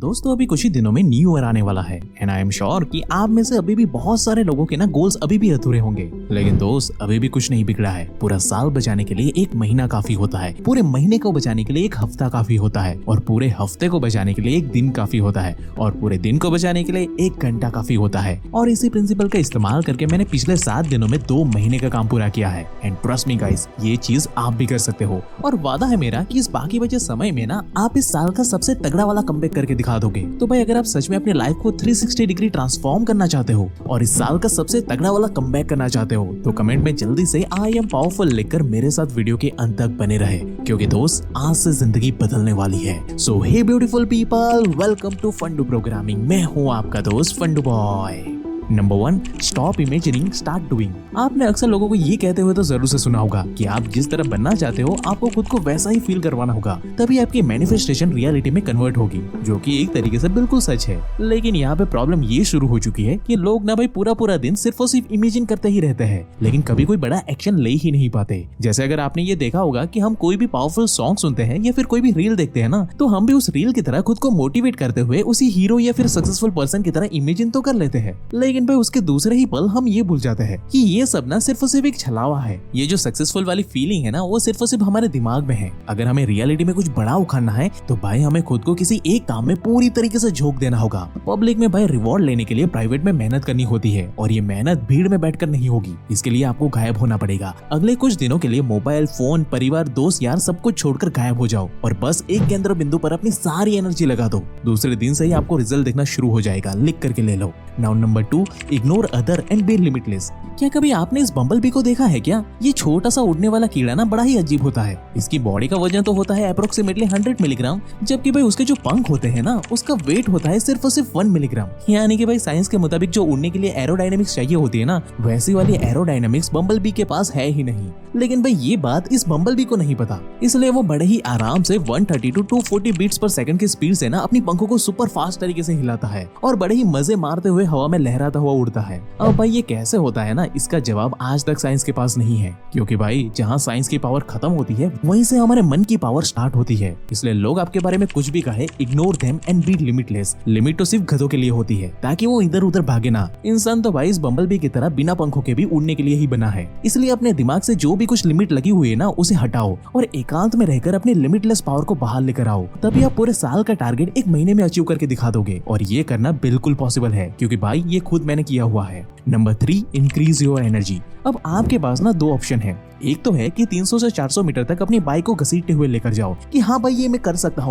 दोस्तों अभी कुछ ही दिनों में न्यू ईयर आने वाला है एंड आई एम श्योर कि आप में से अभी भी बहुत सारे लोगों के ना गोल्स अभी भी अधूरे होंगे। लेकिन दोस्त अभी भी कुछ नहीं बिगड़ा है। पूरा साल बचाने के लिए एक महीना काफी होता है, पूरे महीने को बचाने के लिए एक हफ्ता काफी होता है, और पूरे हफ्ते को बचाने के लिए एक दिन काफी होता है, और पूरे दिन को बचाने के लिए एक घंटा काफी होता है। और इसी प्रिंसिपल का इस्तेमाल करके मैंने पिछले 7 दिनों में 2 महीने का काम पूरा किया है। एंड ट्रस्ट मी गाइस, ये चीज आप भी कर सकते हो। और वादा है मेरा कि इस बाकी बचे समय में ना आप इस साल का सबसे तगड़ा वाला कमबैक करके दिखा दोगे। तो भाई अगर आप सच में अपनी लाइफ को 360 डिग्री ट्रांसफॉर्म करना चाहते हो और इस साल का सबसे तगड़ा वाला कमबैक करना चाहते हो तो कमेंट में जल्दी से आई एम पावरफुल लिखकर मेरे साथ वीडियो के अंत तक बने रहे, क्योंकि दोस्त आज से जिंदगी बदलने वाली है। So hey beautiful people, welcome to Fundoo programming. मैं हूँ आपका दोस्त Fundoo boy. Number 1, stop imagining, start doing. आपने अक्सर लोगों को ये कहते हुए तो जरूर से सुना होगा कि आप जिस तरह बनना चाहते हो आपको खुद को वैसा ही फील करवाना होगा, तभी आपकी मैनिफेस्टेशन रियलिटी में कन्वर्ट होगी, जो कि एक तरीके से बिल्कुल सच है। लेकिन यहाँ पे प्रॉब्लम ये शुरू हो चुकी है कि लोग ना भाई पूरा दिन सिर्फ और सिर्फ इमेजिन करते ही रहते हैं, लेकिन कभी कोई बड़ा एक्शन ले ही नहीं पाते। जैसे अगर आपने ये देखा होगा कि हम कोई भी पावरफुल सॉन्ग सुनते हैं या फिर कोई भी रील देखते हैं ना, तो हम भी उस रील की तरह खुद को मोटिवेट करते हुए उसी हीरो या फिर सक्सेसफुल पर्सन की तरह इमेजिन तो कर लेते हैं, लेकिन भाई उसके दूसरे ही पल हम ये भूल जाते हैं कि ये सब ना सिर्फ और सिर्फ एक छलावा है। ये जो सक्सेसफुल वाली फीलिंग है ना, वो सिर्फ और सिर्फ हमारे दिमाग में है। अगर हमें रियलिटी में कुछ बड़ा उखाड़ना है तो भाई हमें खुद को किसी एक काम में पूरी तरीके से झोंक देना होगा। पब्लिक में भाई रिवॉर्ड लेने के लिए प्राइवेट में मेहनत करनी होती है, और ये मेहनत भीड़ में बैठकर नहीं होगी। इसके लिए आपको गायब होना पड़ेगा। अगले कुछ दिनों के लिए मोबाइल फोन परिवार दोस्त यार सब कुछ छोड़कर गायब हो जाओ और बस एक केंद्र बिंदु पर अपनी सारी एनर्जी लगा दो। दूसरे दिन से ही आपको रिजल्ट दिखना शुरू हो जाएगा, लिख करके ले लो। Now number 2, ignore other and be limitless. क्या कभी आपने इस बम्बल बी को देखा है क्या? ये छोटा सा उड़ने वाला कीड़ा ना बड़ा ही अजीब होता है। इसकी बॉडी का वजन तो होता है अप्रोक्सीमेटली 100 मिलीग्राम, जबकि भाई उसके जो पंख होते हैं ना उसका वेट होता है सिर्फ और सिर्फ 1 मिलीग्राम। यानी कि भाई साइंस के मुताबिक जो उड़ने के लिए एरोडायनेमिक्स चाहिए होती है ना, वैसी वाली एरोडायनेमिक्स बम्बल बी के पास है ही नहीं। लेकिन भाई ये बात इस बम्बल बी को नहीं पता, इसलिए वो बड़े ही आराम से 130 to 240 बीट्स पर सेकंड की स्पीड से ना अपनी पंखों को सुपर फास्ट तरीके से हिलाता है और बड़े ही मजे मारते हुए हवा में लहराता हुआ उड़ता है। अब भाई ये कैसे होता है ना, इसका जवाब आज तक साइंस के पास नहीं है, क्योंकि भाई जहाँ साइंस की पावर खत्म होती है वहीं से हमारे मन की पावर स्टार्ट होती है। इसलिए लोग आपके बारे में कुछ भी कहे, ignore them and be limitless. Limit तो सिर्फ गधों के लिए होती है ताकि वो इधर उधर भागे ना। इंसान तो भाई इस बम्बल बी की तरह बिना पंखों के भी उड़ने के लिए ही बना है। इसलिए अपने दिमाग से जो भी कुछ लिमिट लगी हुई है ना उसे हटाओ और एकांत में रहकर अपनी लिमिटलेस पावर को बाहर लेकर आओ। तभी आप पूरे साल का टारगेट एक महीने में अचीव करके दिखा दोगे, और ये करना बिल्कुल पॉसिबल है, क्योंकि भाई ये खुद मैंने किया हुआ है। Number 3, increase your energy. अब आपके पास ना 2 ऑप्शन है। एक तो है कि 300 से 400 मीटर तक अपनी बाइक को घसीटते हुए लेकर जाओ कि हाँ भाई ये मैं कर सकता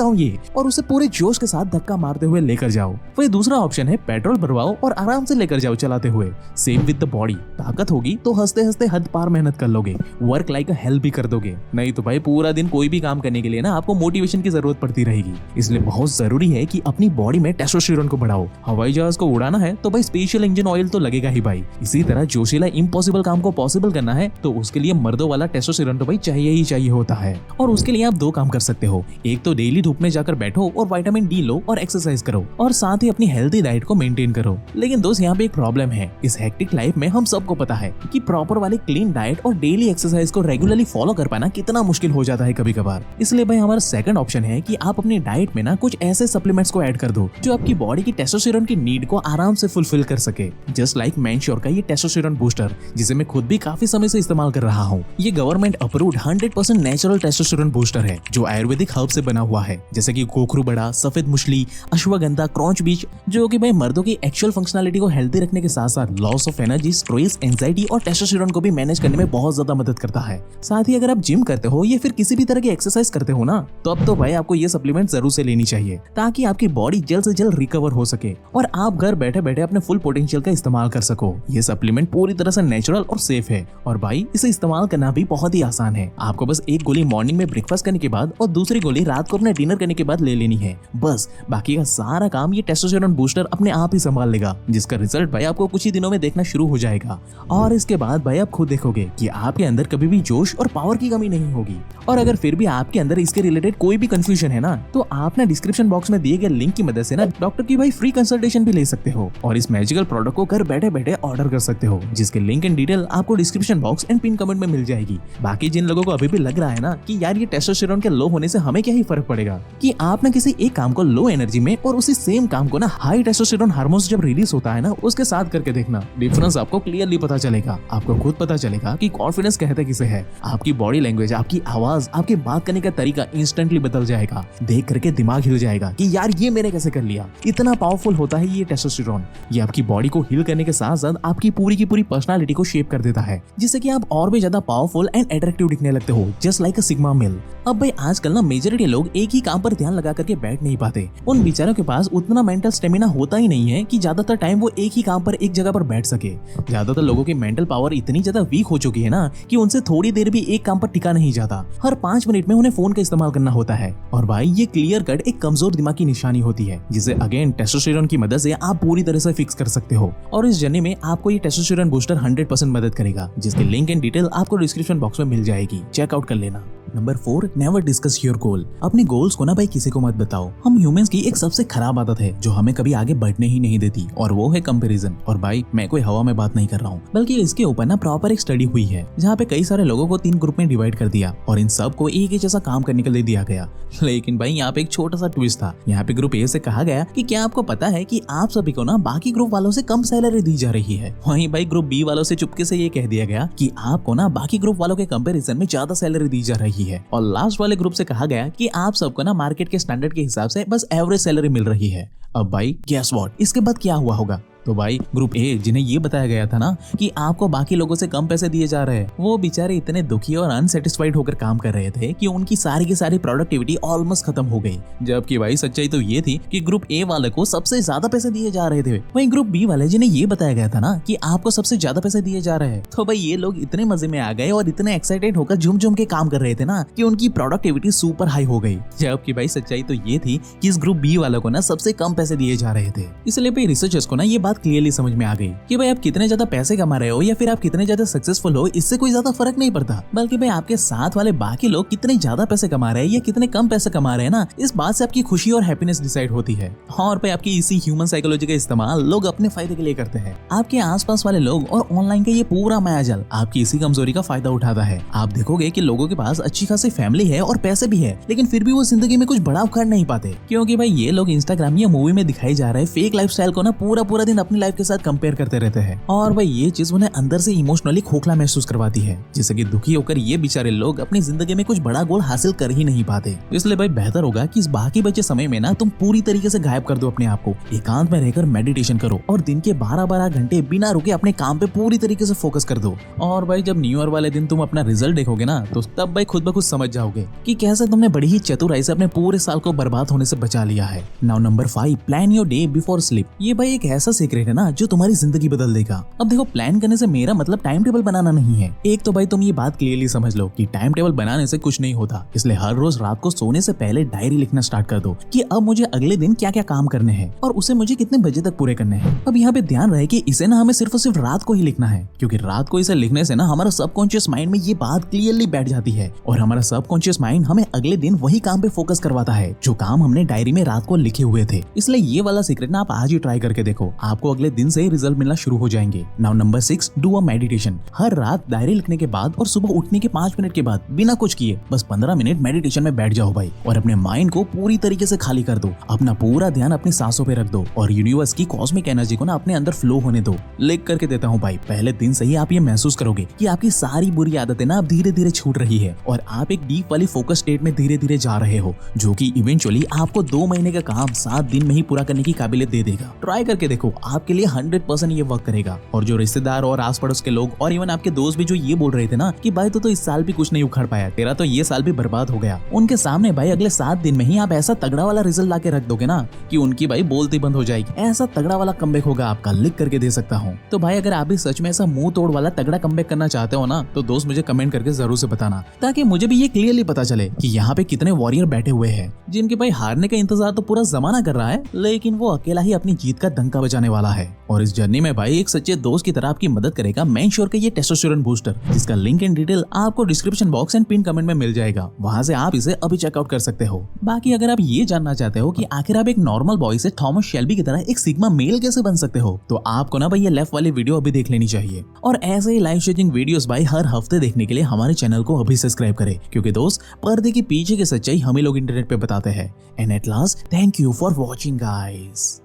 हूँ ये, और उसे पूरे जोश के साथ धक्का मारते हुए लेकर जाओ। वही दूसरा ऑप्शन है पेट्रोल भरवाओ और आराम से लेकर जाओ चलाते हुए। Same with the body. ताकत होगी तो हंसते हंसते हद पार मेहनत कर लोगे, वर्क लाइक अ हेल भी कर दोगे। नहीं तो भाई पूरा दिन कोई भी काम करने के लिए ना आपको मोटिवेशन की जरूरत पड़ती रहेगी। इसलिए बहुत जरूरी है कि अपनी बॉडी में टेस्टोस्टेरोन को बढ़ाओ। हवाई जहाज को उड़ाना है तो भाई स्पेशल इंजन ऑयल तो लगेगा ही भाई। इसी तरह जोशीला इम्पॉसिबल काम को पॉसिबल करना है तो उसके लिए मर्दों वाला टेस्टोस्टेरोन तो भाई चाहिए ही चाहिए होता है। और उसके लिए आप 2 काम कर सकते हो। एक तो डेली धूप में जाकर बैठो और विटामिन डी लो और एक्सरसाइज करो, और साथ ही अपनी हेल्दी डाइट को मेंटेन करो। लेकिन दोस्त यहाँ पे एक प्रॉब्लम है। इस हेक्टिक लाइफ में हम सबको पता है कि प्रॉपर वाली क्लीन डाइट और डेली एक्सरसाइज को रेगुलरली फॉलो कर पाना कितना मुश्किल हो जाता है कभी कभार। इसलिए भाई हमारा सेकंड ऑप्शन है कि आप अपनी डाइट में ना कुछ ऐसे सप्लीमेंट्स को ऐड कर दो जो आपकी बॉडी की टेस्टोस्टेरोन की नीड को आराम से फुलफिल कर सके। जस्ट लाइक मैनश्योर का ये टेस्टोस्टेरोन बूस्टर, जिसे मैं खुद भी काफी समय से इस्तेमाल कर रहा हूँ। ये government approved 100% natural testosterone booster है जो आयुर्वेदिक हर्ब से बना हुआ है, जैसे कि गोखरू बड़ा, सफेद मुश्ली, अश्वगंधा, क्रॉच बीज, जो कि भाई मर्दों की एक्चुअल फंक्शनलिटी को हेल्दी रखने के साथ साथ loss of energy, stress, anxiety और टेस्टोस्टेरोन को भी मैनेज करने में बहुत ज्यादा मदद करता है। साथ ही अगर आप जिम करते हो या फिर किसी भी तरह की एक्सरसाइज करते हो ना, तो अब तो भाई आपको ये सप्लीमेंट जरूर से लेनी चाहिए ताकि आपकी बॉडी जल्द से जल्द रिकवर हो सके और आप घर बैठे बैठे अपने फुल पोटेंशियल का इस्तेमाल कर सको। ये सप्लीमेंट पूरी तरह से नेचुरल और सेफ है, और भाई इसे इस्तेमाल करना भी बहुत ही आसान है। आपको बस एक गोली मॉर्निंग में ब्रेकफास्ट करने के बाद और दूसरी गोली रात को अपने डिनर करने के बाद ले लेनी है। बस बाकी का सारा काम ये टेस्टोस्टेरोन बूस्टर अपने आप ही संभाल लेगा, जिसका रिजल्ट भाई आपको कुछ ही दिनों में देखना शुरू हो जाएगा। और इसके बाद भाई आप खुद देखोगे कि आपके अंदर कभी भी जोश और पावर की कमी नहीं होगी। और अगर फिर भी आपके अंदर इसके रिलेटेड कोई भी कंफ्यूजन है ना, तो आप ना डिस्क्रिप्शन बॉक्स में दिए गए लिंक की मदद से ना डॉक्टर की भाई फ्री कंसल्टेशन भी ले सकते हो और इस मैजिकल प्रोडक्ट को घर बैठे बैठे ऑर्डर कर सकते हो, जिसके लिंक एंड डिटेल आपको description box and pin comment में मिल जाएगी। बाकी जिन लोगों को अभी भी लग रहा है ना कि यार ये टेस्टोस्टेरोन के लो होने से हमें क्या ही फर्क पड़ेगा, कि आप ना किसी एक काम को लो एनर्जी में और उसी सेम काम को ना हाई टेस्टोस्टेरोन हार्मोन्स जब रिलीज होता है ना उसके साथ करके देखना, डिफरेंस आपको क्लियरली पता चलेगा। आपको खुद पता चलेगा कि कॉन्फिडेंस कहते किसे है। आपकी बॉडी लैंग्वेज, आपकी आवाज, आपके बात करने का तरीका इंस्टेंटली बदल जाएगा। देख करके दिमाग हिल जाएगा कि यार ये मैंने कैसे कर लिया। इतना पावरफुल होता है ये टेस्टोस्टेरोन। ये आपकी बॉडी को हील करने के साथ साथ आपकी पूरी की पूरी पर्सनालिटी को शेप कर देता है, जिससे कि आप और भी ज्यादा पावरफुल एंड अट्रैक्टिव दिखने लगते हो, जस्ट लाइक अ सिग्मा मेल। अब भाई आजकल ना मेजॉरिटी लोग एक ही काम पर ध्यान लगा करके बैठ नहीं पाते। उन बेचारों के पास उतना मेंटल स्टेमिना होता ही नहीं है कि ज्यादातर टाइम वो एक ही काम पर एक जगह पर बैठ सके। ज्यादातर लोगों की मेंटल पावर इतनी ज्यादा वीक हो चुकी है ना कि उनसे थोड़ी देर भी एक काम पर टिका नहीं जाता। हर 5 मिनट में उन्हें फोन का इस्तेमाल करना होता है। और भाई ये क्लियर कट एक कमजोर दिमाग की निशानी होती है, जिसे अगेन टेस्टोस्टेरोन की मदद से आप पूरी तरह से फिक्स कर सकते हो। और इस जर्नी में आपको ये टेस्टोस्टेरोन बूस्टर 100% मदद करेगा, जिसकी लिंक एंड डिटेल आपको डिस्क्रिप्शन बॉक्स में मिल जाएगी, चेकआउट कर लेना। Number 4, never discuss your goal. अपने गोल्स को ना भाई किसी को मत बताओ। हम ह्यूमंस की एक सबसे खराब आदत है जो हमें कभी आगे बढ़ने ही नहीं देती, और वो है कंपैरिजन। और भाई मैं कोई हवा में बात नहीं कर रहा हूँ, बल्कि इसके ऊपर ना प्रॉपर एक स्टडी हुई है, जहाँ पे कई सारे लोगों को 3 ग्रुप में डिवाइड कर दिया और इन सब को एक ही जैसा काम करने के लिए दिया गया। लेकिन भाई यहाँ पे एक छोटा सा ट्विस्ट था। यहाँ पे ग्रुप ए से कहा गया कि क्या आपको पता है कि आप सभी को ना बाकी ग्रुप वालों से कम सैलरी दी जा रही है। वहीं भाई ग्रुप बी वालों से चुपके से ये कह दिया गया कि आपको ना बाकी ग्रुप वालों के कंपैरिजन में ज्यादा सैलरी दी जा रही है। और लास्ट वाले ग्रुप से कहा गया कि आप सबको ना मार्केट के स्टैंडर्ड के हिसाब से बस एवरेज सैलरी मिल रही है। अब भाई गेस व्हाट, इसके बाद क्या हुआ होगा? तो भाई ग्रुप ए, जिन्हें ये बताया गया था ना कि आपको बाकी लोगों से कम पैसे दिए जा रहे हैं, वो बेचारे इतने दुखी और अनसेटिस्फाइड होकर काम कर रहे थे कि उनकी सारी की सारी प्रोडक्टिविटी ऑलमोस्ट खत्म हो गई। जबकि भाई सच्चाई तो ये थी कि ग्रुप ए वाले को सबसे ज्यादा पैसे दिए जा रहे थे। वहीं ग्रुप बी वाले, जिन्हें ये बताया गया था ना कि आपको सबसे ज्यादा पैसे दिए जा रहे हैं, तो भाई ये लोग इतने मजे में आ गए और इतने एक्साइटेड होकर झूम झूम के काम कर रहे थे ना कि उनकी प्रोडक्टिविटी सुपर हाई हो गई। जबकि भाई सच्चाई तो ये थी कि इस ग्रुप बी वालों को ना सबसे कम पैसे दिए जा रहे थे। इसलिए भाई रिसर्चर्स को ना ये बात क्लियरली समझ में गई कि भाई आप कितने ज्यादा पैसे कमा रहे हो या फिर आप कितने ज्यादा सक्सेसफुल हो, इससे कोई ज्यादा फर्क नहीं पड़ता, बल्कि भाई आपके साथ वाले बाकी लोग कितने ज्यादा पैसे कमा रहे हैं या कितने कम पैसे कमा रहे हैं ना, इस बात से आपकी खुशी और हैप्पीनेस डिसाइड होती है। और भाई आपकी इसी ह्यूमन साइकोलॉजी का इस्तेमाल लोग अपने फायदे के लिए करते हैं। आपके आसपास वाले लोग और ऑनलाइन का ये पूरा मायाजाल आपकी इसी कमजोरी का फायदा उठाता है। आप देखोगे कि लोगों के पास अच्छी खासी फैमिली है और पैसे भी है, लेकिन फिर भी वो जिंदगी में कुछ बड़ा उखाड़ नहीं पाते, क्योंकि भाई ये लोग इंस्टाग्राम या मूवी में दिखाई जा रहे फेक लाइफस्टाइल को ना पूरा दिन अपनी लाइफ के साथ कंपेयर करते रहते हैं। और भाई ये चीज उन्हें अंदर से इमोशनली खोखला महसूस करवाती है, जिससे कि दुखी होकर ये बेचारे लोग अपनी जिंदगी में कुछ बड़ा गोल हासिल कर ही नहीं पाते। इसलिए भाई बेहतर होगा कि इस बाकी बचे समय में ना तुम पूरी तरीके से गायब कर दो अपने आप को, एकांत में रहकर मेडिटेशन करो और दिन के 12-12 घंटे बिना रुके अपने काम पे पूरी तरीके से फोकस कर दो। और भाई जब न्यू ईयर वाले दिन तुम अपना रिजल्ट देखोगे ना, तो तब भाई खुद ब खुद समझ जाओगे कि कैसे तुमने बड़ी ही चतुराई से अपने पूरे साल को बर्बाद होने से बचा लिया है। Now number 5, plan your day before sleep. ये भाई एक ऐसा सीक्रेट है ना जो तुम्हारी जिंदगी बदल देगा। अब देखो, प्लान करने से मेरा मतलब टाइम टेबल बनाना नहीं है। एक तो भाई तुम ये बात क्लियरली समझ लो कि टाइम टेबल बनाने से कुछ नहीं होता, इसलिए हर रोज रात को सोने से पहले डायरी लिखना स्टार्ट कर दो कि अब मुझे अगले दिन क्या क्या काम करने हैं और उसे मुझे कितने बजे तक पूरे करने हैं। अब यहाँ पे ध्यान रहे कि इसे ना हमें सिर्फ और सिर्फ रात को ही लिखना है, क्योंकि रात को इसे लिखने से ना हमारा सबकॉन्शियस माइंड में ये बात क्लियरली बैठ जाती है और हमारा सबकॉन्शियस माइंड हमें अगले दिन वही काम पे फोकस करवाता है जो काम हमने डायरी में रात को लिखे हुए थे। इसलिए ये वाला सीक्रेट ना आप आज ही ट्राई करके देखो, आपको अगले दिन से ही रिजल्ट मिलना शुरू हो जाएंगे। Now number 6, do a meditation. हर रात डायरी लिखने के बाद और सुबह उठने के 5 मिनट के बाद बिना कुछ किए बस 15 मिनट मेडिटेशन में बैठ जाओ भाई, और अपने माइंड को पूरी तरीके से खाली कर दो। अपना पूरा ध्यान अपनी सांसों पे रख दो और यूनिवर्स की कॉस्मिक एनर्जी को ना अपने अंदर फ्लो होने दो। लिख करके देता हूँ भाई, पहले दिन से ही आप ये महसूस करोगे कि आपकी सारी बुरी आदतें ना अब धीरे धीरे छूट रही है और आप एक डीप वाली फोकस स्टेट में धीरे धीरे जा रहे हो, जो कि इवेंचुअली आपको 2 महीने का काम 7 दिन में ही पूरा करने की काबिलियत दे देगा। ट्राई करके देखो, आपके लिए 100% ये वर्क करेगा। और जो रिश्तेदार और आस पड़ोस के लोग और इवन आपके दोस्त भी जो ये बोल रहे थे ना कि भाई तो इस साल भी कुछ नहीं उखाड़ पाया, तेरा तो ये साल भी बर्बाद हो गया, उनके सामने भाई अगले 7 दिन में ही आप ऐसा तगड़ा वाला रिजल्ट लाके रख दोगे ना कि उनकी भाई बोलती बंद हो जाएगी। ऐसा तगड़ा वाला कमबैक होगा आपका, लिख करके दे सकता हूँ। तो भाई अगर आप भी सच में ऐसा मुंह तोड़ वाला तगड़ा कमबैक करना चाहते हो ना, तो दोस्त मुझे कमेंट करके जरूर से बताना, ताकि मुझे भी ये क्लियरली पता चले कि यहाँ पे कितने वॉरियर बैठे हुए हैं जिनके भाई हारने का इंतजार तो पूरा जमाना कर रहा है, लेकिन वो अकेला ही अपनी जीत का डंका बजाने वाला वाला है। और इस जर्नी में भाई एक सच्चे दोस्त की तरह आपकी मदद करेगा मेंश्योर का ये टेस्टोस्टेरोन बूस्टर, जिसका लिंक एंड डिटेल आपको description box and pin comment में मिल जाएगा। वहां से आप इसे अभी चेकआउट कर सकते हो। बाकी अगर आप ये जानना चाहते हो कि आखिर आप एक नॉर्मल बॉय से थॉमस शेल्बी की तरह एक सिग्मा मेल कैसे बन सकते हो, तो आपको ना भाई ये लेफ्ट वाली वीडियो अभी देख लेनी चाहिए। और ऐसे ही लाइफ चेंजिंग वीडियोस भाई हर हफ्ते देखने के लिए हमारे चैनल को अभी सब्सक्राइब करें, क्योंकि दोस्त पर्दे के पीछे की सच्चाई हमें लोग इंटरनेट पे बताते हैं। And at last, thank you for watching guys.